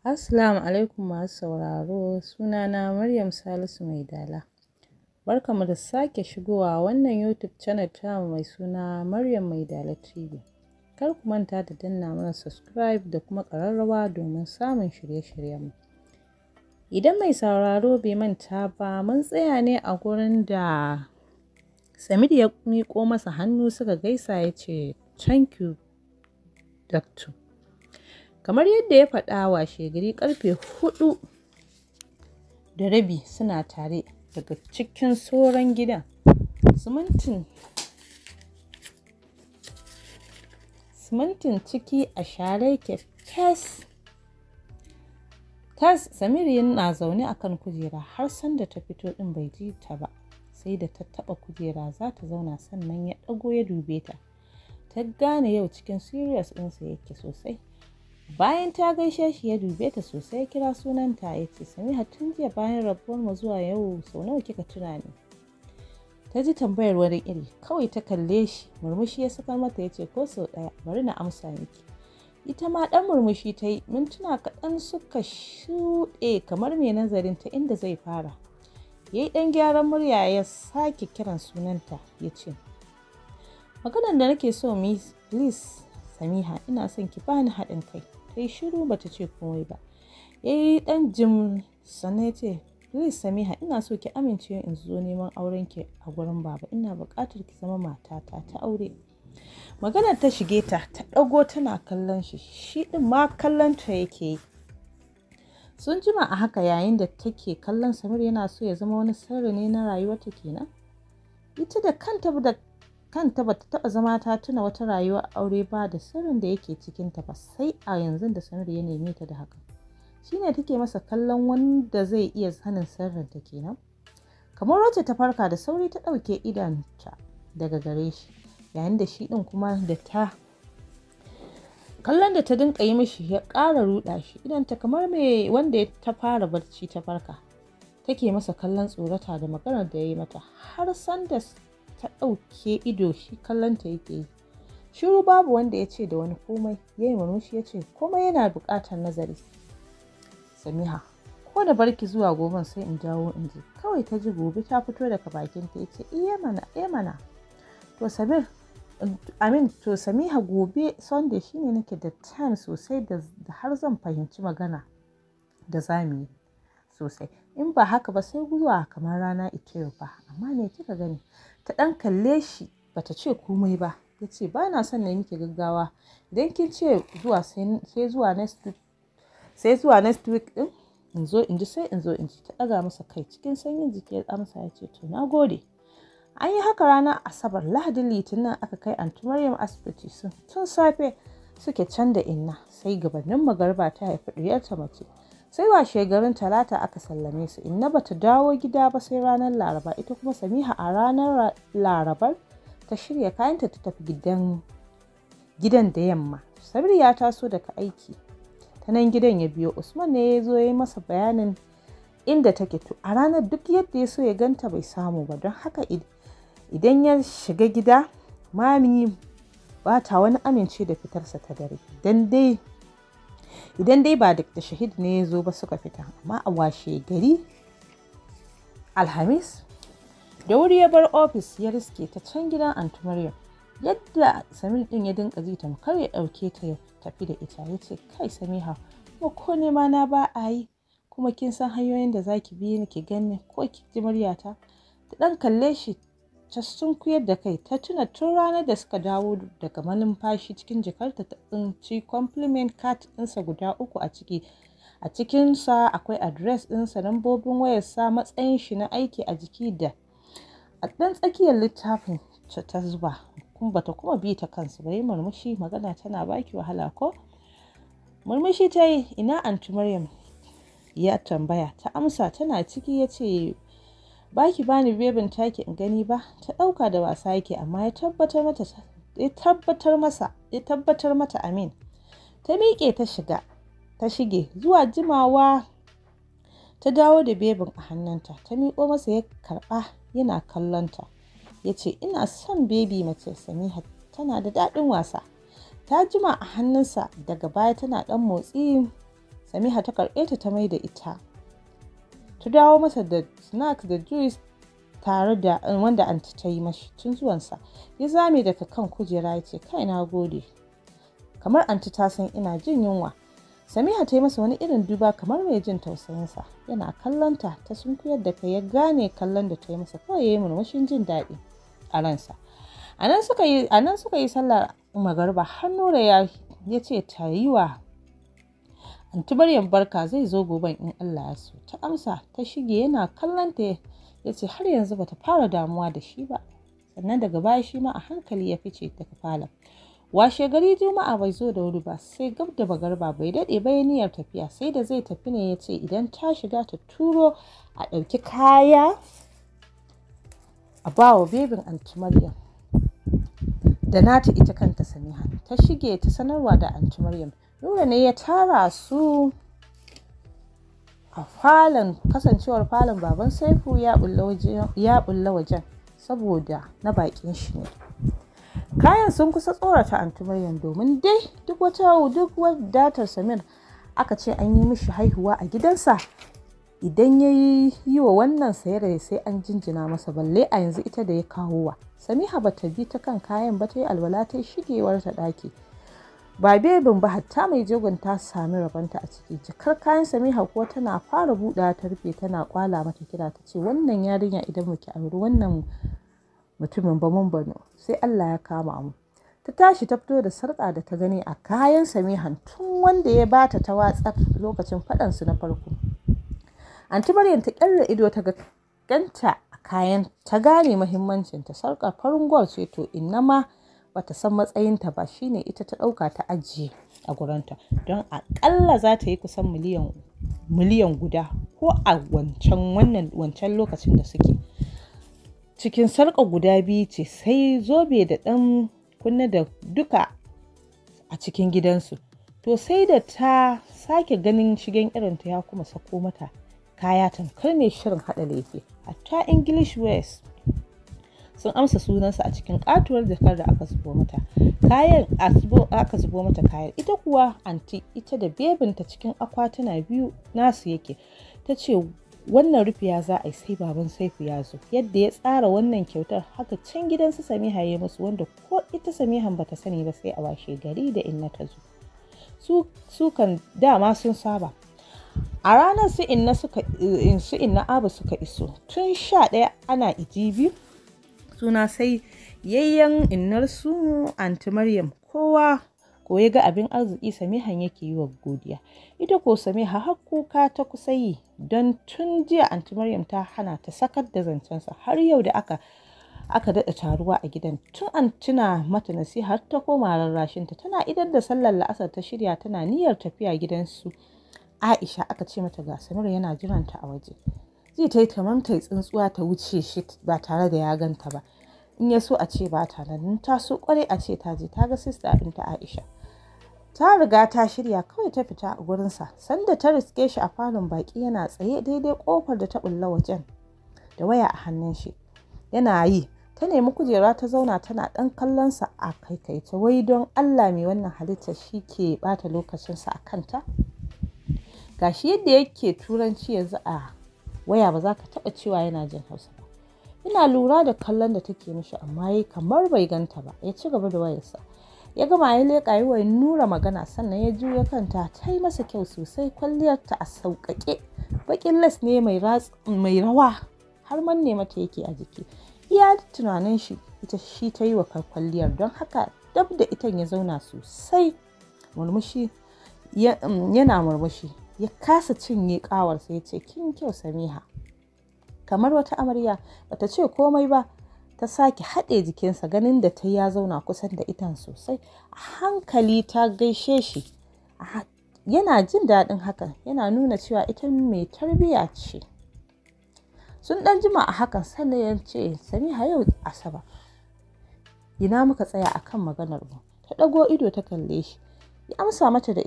Assalamu alaikum masu sauraro, sunana Maryam Salisu Maidala. Barkamu da sake shigowa wannan YouTube channel tamu mai suna Maryam Maidala TV. Kar ku manta da danna mana subscribe da kuma ƙararrawa domin samun shirye-shiryenmu. Idan mai sauraro bai manta ba, mun tsaya ne a gurin da Samir ya miƙo masa hannu suka gaisa ya ce, "Thank you, Doctor." Kamar yadda ya faɗa washegari ƙarfe 4:30 suna tare daga cikin soron gidan. Simintin ciki a share yake fes. Samir yana zaune a kan kujera har sanda ta fito ɗin bai ji ta ba. Sai da ta taɓa kujera za ta zauna sannan ya ɗago ya dube ta. Ta gane yau cikin serious ɗinsa yake sosai. Bayan ta gaishe shi ya dube ta sosai ya kira sunanta ya ce, "Samiha, tun jiya bayan rabuwar mu zuwa yau sau nawa kika tuna ni?" Ta ji tambayar wani iri, kawai ta kalle shi, murmushi ya saka mata ya ce, "Ko sau ɗaya, bari na amsa miki." Ita ma ɗan murmushi ta yi, mintuna kaɗan suka shuɗe kamar mai nazarin ta inda zai fara. Ya yi ɗan gyaran murya ya sake kiran sunanta ya ce, "Maganar da nake so miss, please Samiha, ina son ki bani haɗin kai." Ta yi shiru bata ce komai ba. Ya yi ɗan jim sannan ya ce, "Please Samiha, ina so ki amince in zo neman auren ki a gurin baba. Ina buƙatar ki zama matata ta aure." Maganar ta shige ta, ta ɗago tana kallon shi, shi ɗin ma kallon ta yake yi. Sun jima a haka yayin da take kallon Samir yana so ya zama wani sirri ne na rayuwarta kenan. Ita da kanta bata taɓa zama ta tuna wata rayuwar aure ba da sirrin da yake cikinta ba, sai a yanzu da Samir ya neme ta da haka. Shi ne take masa kallon wanda zai iya sanin sirrinta kenan. Kamar wacce ta farka da sauri ta ɗauke idanta daga gare shi, yayin da shi ɗin kuma kallon da ta dinka yi mishi ya ƙara ruɗa shi. Idanta kamar mai wanda ta fara barci ta farka. Take masa kallon tsorata da maganar da ya yi mata har sanda ta ɗauke ido shi kallonta yake yi. Shiru babu wanda ya ce da wani komai. Ya yi murmushi ya ce, "Komai yana buƙatar nazari, Samiha. Ko da barki zuwa goben sai in dawo in ji." Kawai ta ji gobe ta fito daga bakinta ya ce, "Iya mana. To Samiha, gobe Sunday shine nake da time sosai da har zan fahimci magana da zamu yi sosai. In ba haka ba sai zuwa kamar rana ita yau fa. Amma me kika gani?" Ta ɗan kalle shi bata ce komai ba. Ya ce, "Ba na son na yi miki gaggawa. Idan kin ce sai zuwa next week ɗin in zo in ji. Ta ɗaga masa kai cikin sanyin jiki ya amsa ya ce, "To na gode." An yi haka ranar Asabar, Lahadin Litinin aka kai Aunty Maryam asibiti. Tun safe suke can da inna, sai gabanin magariba ta haifi ɗiyarta mace. Sai washegarin Talata aka sallame su. Inna bata dawo gida ba sai ranar Laraba. Ita kuma Samiha a ranar Larabar ta shirya kayanta ta tafi gidan da yamma. Sabir ya taso daga aiki ta nan gidan ya biyo. Usman ne ya zo ya yi masa bayanin inda take. To a ranar duk yadda ya so ya ganta bai samu ba, don haka idan ya shiga gida mami ba ta wani amince da fitarsa ta dare. Idan dai ba da Shahid ne ya zo ba suka fita. Amma a washe gari Alhamis da wuri ya bar ofis ya riske ta can gidan Aunty Maryam. Yadda Samir ɗin ya dinka ji tamkar ya ɗauke ta ya tafi da ita. Ya ce, "Kai Samiha, ko nema na ba a yi, kuma kin san hanyoyin da za ki bi ni ki gani ko ki ji muryata." Ta ɗan kalle shi ta sunkuyar da kai. Ta tuna tun ranar da suka dawo daga manumfashi cikin jakarta ta tsinci compliment card ɗinsa guda 3 a ciki. A cikinsa akwai address ɗinsa, lambobin wayarsa, matsayin shi na aiki a jiki da a ɗan tsakiyar littafin ta zuba. Kuma bata kuma bi ta kansu ba. Yi murmushi, magana tana baki wahala ko? Murmushi ta yi. "Ina Aunty Maryam?" ya tambaya. Ta amsa tana ciki. Ya ce, "Baki bani bebin taki in gani ba?" Ta ɗauka da wasa yake amma ya tabbatar mata amin. Ta miƙe ta shige. Zuwa jimawa ta dawo da bebin a hannunta. Ta miƙo masa ya karɓa yana kallonta. Ya ce, "Ina son bebi mace Samiha, tana da daɗin wasa." Ta jima a hannunsa, daga baya tana ɗan motsi Samiha ta karɓe ta mai da ita. Ta dawo masa da snack da juice tare da wanda anti ta yi mashi tun zuwansa. Ya zame daga kan kujera ya ce, kai na gode. Kamar anti ta san ina jin yunwa. Samiha ta yi masa wani irin duba kamar mai jin tausayinsa. Yana kallonta ta sunkuyar da kai ya gane kallon da ta yi masa kawai ya yi murmushin jin daɗi a ransa. A nan suka yi sallar magariba har Nura ya ce ta yi wa anti Maryam barka zai zo goben in Allah ya so. Ta amsa ta shige yana kallonta ya ce har yanzu bata fara damuwa da shi ba. Sannan daga baya shi ma a hankali ya fice daga falon. Washe gari Juma'a bai zo da wuri ba sai gab da magariba bai daɗe ba ya niyyar tafiya sai da zai tafi ne ya ce idan ta shiga ta turo a ɗauki kaya a ba wa bebin anti Maryam da nata ita kanta Samiha. Ta shige ta sanarwa da anti Maryam. Nura ne ya tara su a falon, kasancewar falon baban Saifu ya bulla wajen saboda na bakin shi ne. Kayan sun kusa tsorata anti Maryam domin dai duk wadatar Samir aka ce an yi mishi haihuwa a gidansa idan ya yi wa wannan sayar sai an jinjina masa balle a yanzu ita da ya kawo wa. Samiha bata bi ta kan kayan ba ta yi alwala ta yi shigewar ta ɗaki. Ba bebin ba hatta mai jegon ta sami rabanta a ciki. Jakar kayan Samiha kuwa tana fara buɗa ta rufe tana kwala mata kira ta ce wannan yarinya idan muke auri wannan mutumin ba mun bano sai Allah ya kama mu. Ta tashi ta fito da sarƙa da ta gani a kayan Samihan tun wanda ya bata ta watsar lokacin faɗansu na farko. Anti Maryam ta ƙyalla ido ta ganta a kayan ta gane muhimmancinta. Sarƙar farin gwal ce to inna ma bata san matsayinta ba shine ita ta ɗauka ta ajiye a gurinta don aƙalla za ta yi kusan miliyan guda ko a wancan lokacin da suke. Cikin sarƙa guda biyu ce sai zobe da ɗan kunna da duka a cikin gidansu. To sai da ta sake ganin shigen irinta ya kuma sako mata kaya tamkar mai shirin haɗa laifi. Hatta English West sun amsa sunansa a cikin katuwar jakar da aka zubo mata kayan. Ita kuwa anti ita da bebinta cikin akwatuna biyu nasu yake. Ta ce wannan rufiya za a yi sai baban Saifu ya zo. Yadda ya tsara wannan kyautar haka can gidansu Samiha ya musu wanda ko ita Samihan bata sani ba sai a washe gari da inna ta zo. Su kan dama sun saba. A ranar su inna Abu suka iso. Tun 11 ana ijibi suna sai yayyan innarsu anti Maryam kowa ko ya ga abin arziki Samihan yake yi wa godiya. Ita ko Samiha har kuka ta kusa yi don tun jiya anti Maryam ta hana ta sakar da zancensa har yau da aka daɗa taruwa a gidan. Tun an tuna mata nasiha har ta koma rarrashinta. Tana idar da sallar la'asar ta shirya tana niyyar tafiya gidansu Aisha aka ce mata ga Samir yana jiranta a waje. Zai ta yi kamar ta yi tsuntsuwa ta wuce shi ba tare da ya ganta ba. In ya so a ce ba ta nan ta so kwarai a ce ta je ta ga sista ɗinta Aisha. Ta riga ta shirya kawai ta fita a gurinsa. Sanda ta riske shi a falon baki yana tsaye daidai kofar da ta bulla wajen da waya a hannun shi. Yana yi ta nemi kujera ta zauna tana ɗan kallonsa a kaikaice wai don Allah mai wannan halitta shi ke ɓata lokacinsa a kanta. Gashi yadda yake turanci yanzu a waya ba za ka taɓa cewa yana jin Hausa ba. Ina lura da kallon da take mishi amma yayi kamar bai ganta ba. Ya ci gaba da wayarsa. Ya gama ya leƙa yi wa Nura magana sannan ya juya kanta ta yi masa kyau sosai kwalliyarta a sauƙaƙe. Baƙin les ne mai rawa har manne mata yake a jiki. Iya tunanin shi ita shi ta yi wa kwalliyar don haka dab da itan ya zauna sosai yana murmushi. Ya kasa cinye ƙawarsa ya ce kin kyau Samiha. Kamar wata amarya bata ce komai ba ta sake haɗe jikinsa ganin da ta ya zauna kusan da itan sosai. A hankali ta gaishe shi. Yana jin daɗin hakan yana nuna cewa ita mai tarbiyya ce. Sun ɗan jima a hakan sannan ya ce Samiha yau Asabar. Ina muka tsaya akan maganar mu. Ta ɗago ido ta kalle shi. Ya amsa mata da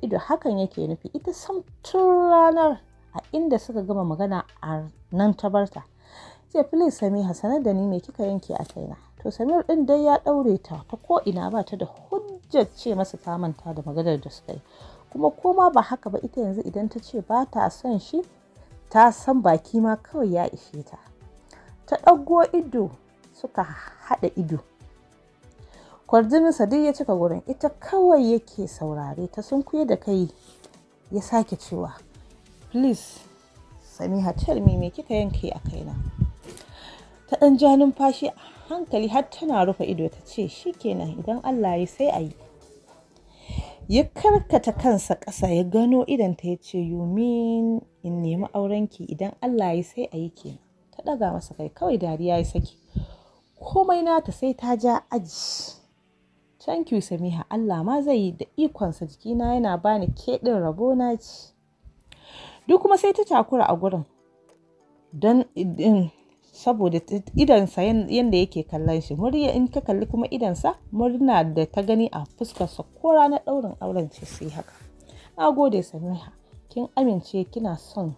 ido hakan yake nufi ita sam tun ranar a inda suka gama magana a nan ta barta. Sai please Samiha sanar da ni me kika yanke a kaina. To Samir din dai ya daure ta ko ina ba ta da hujjar ce masa ta manta da maganar da suka yi kuma koma ba haka ba ita yanzu idan ta ce ba ta son shi ta san baki ma kawai ya ishe ta. Ta ɗago ido suka haɗa ido. Kwarjinin Sadiq ya cika gurin, ita kawai yake saurare ta sunkuye da kai ya sake cewa, "Please, Samiha, tell me kika yanke a kaina?" Ta ɗan ja numfashi a hankali har tana rufe ido ta ce, "Shikenan idan Allah ya sai a yi." Ya karkata kansa ƙasa ya gano idanta ya ce, "You mean in nemi aurenki idan Allah ya sai a yi kenan?" Ta ɗaga masa kai kawai dariya ya saki. Komai nata sai ta ja aji. "Thank you Samiha, Allah ma zai yi da ikonsa, jikina yana bani keɗin rabona ce." Duk kuma sai ta takura a gurin don saboda idansa yanda yake kallon shi. Murya in ka kalli kuma idansa murna da ta gani a fuskarsa ko ranar ɗaurin auren ce sai haka. "Na gode Samiha, kin amince kina so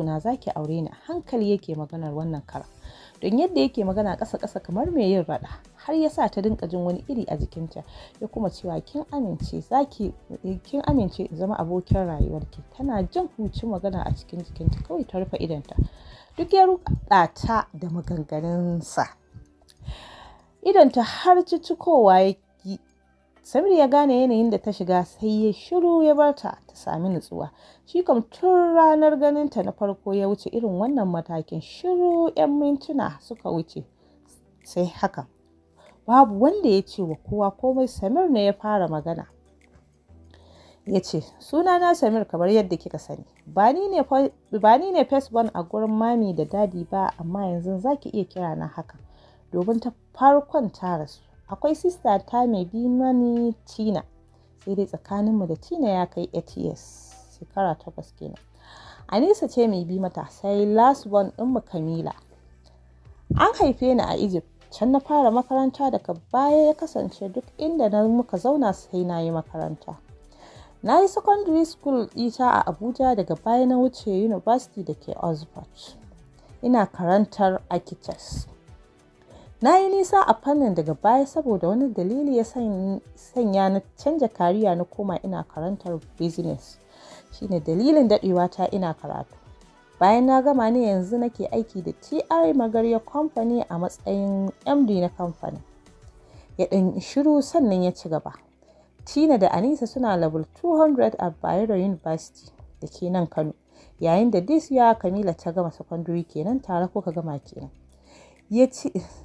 na zaki aure ni." Hankali yake maganar wannan kara. Don yadda yake magana ƙasa-ƙasa kamar mai yin raɗa har ya sa ta dinka jin wani iri a jikinta. Ya kuma cewa kin amince in zama abokin rayuwarki. Tana jin hucin magana a cikin jikinta kawai ta rufe idanta. Duk ya ruɗa ta da maganganunsa. Idanta har ciccikowa ya yi. Samir ya gane yanayin da ta shiga sai ya shiru ya bar ta sami nutsuwa. Shi kam tun ranar ganinta na farko ya wuce irin wannan matakin. Shiru 'yan mintuna suka wuce sai haka. Babu wanda ya ce wa kowa komai. Samir ne ya fara magana. Ya ce, "Sunana Samir kamar yadda kika sani. Ba ni ne first born a gurin mami da dadi ba, amma yanzu za ki iya kira na haka. Domin ta farkon ta rasu. Akwai sista ta mai bi mani Tina. Sai dai tsakaninmu da Tina ya kai 8 years. Shekara 8 kenan. Anisa ce mai bi mata, sai last born ɗinmu Kamila. An haife ni a Egypt. Can na fara makaranta, daga baya ya kasance duk inda muka zauna sai na yi makaranta. Na yi secondary school ita a Abuja, daga baya na wuce university da ke Oxford. Ina karantar architects. Na yi nisa a fannin daga baya saboda wani dalili ya sanya na canja kariya na koma ina karantar business. Shine dalilin daɗewa ta ina karatu. Bayan na gama ne yanzu nake aiki da TR Magarya Company a matsayin MD na kamfanin. Ya ɗan shiru sannan ya ci gaba. Tina da Anisa suna level 200 a Bayero University da ke nan Kano. Yayin da this year Kamila ta gama secondary kenan, tare kuka gama kenan. Ya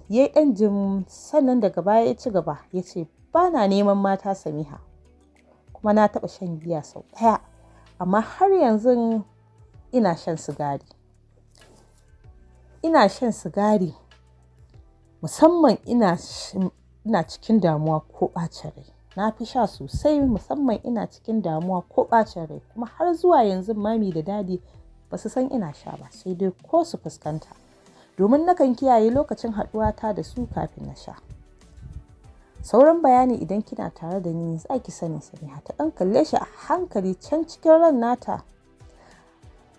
yi ɗan jim sannan daga baya ya ci gaba. Ya ce, "Ba na neman mata Samiha. Kuma na taɓa shan giya sau ɗaya. Amma har yanzu ina shan sigari. Ina shan sigari musamman ina cikin damuwa ko ɓacin rai. Na fi sha sosai musamman ina cikin damuwa ko ɓacin rai. Kuma har zuwa yanzu mami da dadi ba su san ina sha ba, sai dai ko su fuskanta. Domin nakan kiyaye lokacin haɗuwata da su kafin na sha. Sauran bayani idan kina tare da ni za ki sani." Samiha ta ɗan kalle shi a hankali can cikin ran nata.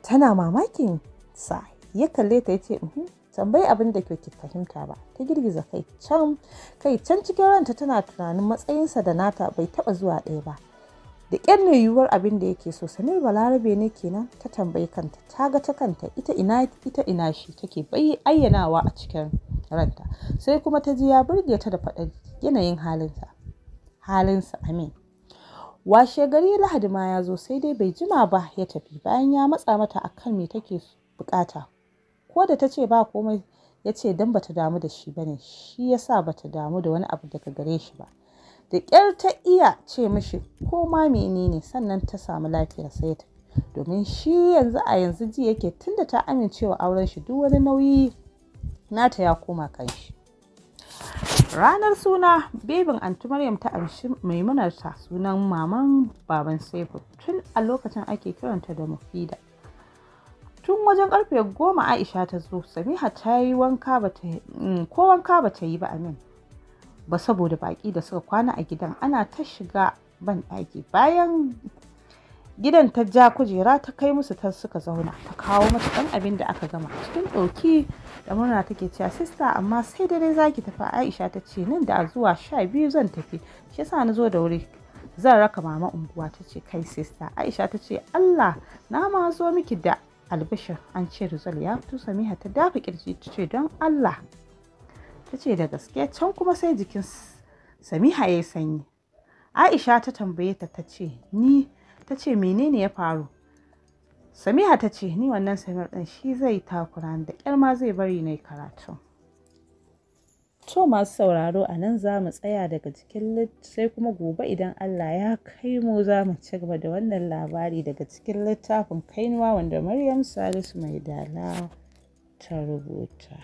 Tana mamakin sa. Ya kalle ta ya ce, "Tambayi abin da ke fahimta ba." Ta girgiza kai can cikin ranta tana tunanin matsayinsa da nata bai taɓa zuwa ɗaya ba. Da ƙyar ne yiwuwar abin da yake so. Samir Balarabe ne kenan? Ta tambayi kanta. Ta ga ta kanta ita ina shi take ayyanawa a cikin ranta. Sai kuma ta ji ya burge ta da faɗar yanayin halinsa. Amin. Washe gari Lahadi ma ya zo, sai dai bai jima ba ya tafi bayan ya matsa mata akan me take bukata. Ko da ta ce ba komai, ya ce don bata damu da shi bane, shi yasa bata damu da wani abu daga gare shi ba. Da ƙyar ta iya ce mishi ko ma menene sannan ta samu lafiyar sai ya tafi. Domin shi yanzu ji yake tunda ta amincewa auren shi duk wani nauyi nata ya koma kan shi. Ranar suna, bebin Anti Maryam ta amshi Maimunarta, sunan maman baban Saifu. Tun a lokacin ake kiranta da Mufida. Tun wajen karfe 10 Aisha ta zo. Samiha ta yi wanka ba ta yi ba Amin. Ba saboda baƙi da suka kwana a gidan, ana ta shiga ban ɗaki. Bayan gidan ta ja kujera ta kai musu ta suka zauna. Ta kawo mata ɗan abin da aka gama. Cikin ɗauki da murna take cewa, "Sista, amma sai dare za ki tafi." Aisha ta ce, "Nan da zuwa 12 zan tafi. Shi yasa na zo da wuri." zan raka mama unguwa. Ta ce kai sista. Aisha ta ce Allah na ma zo miki da albishir, an ce Rizal ya fito. Samiha ta dafa kirji ta ce don Allah. Ta ce da gaske. Can kuma sai jikin Samiha ya yi sanyi. Aisha ta tambaye ta ta ce menene ya faru? Samiha ta ce ni wannan Samir ɗin shi zai takura da ƙyar ma zai bari na yi karatu. To masu sauraro a nan za mu tsaya daga cikin sai kuma gobe idan Allah ya kai mu za mu ci gaba da wannan labari daga cikin littafin Kainuwa wanda Maryam Salisu Maidala ta rubuta.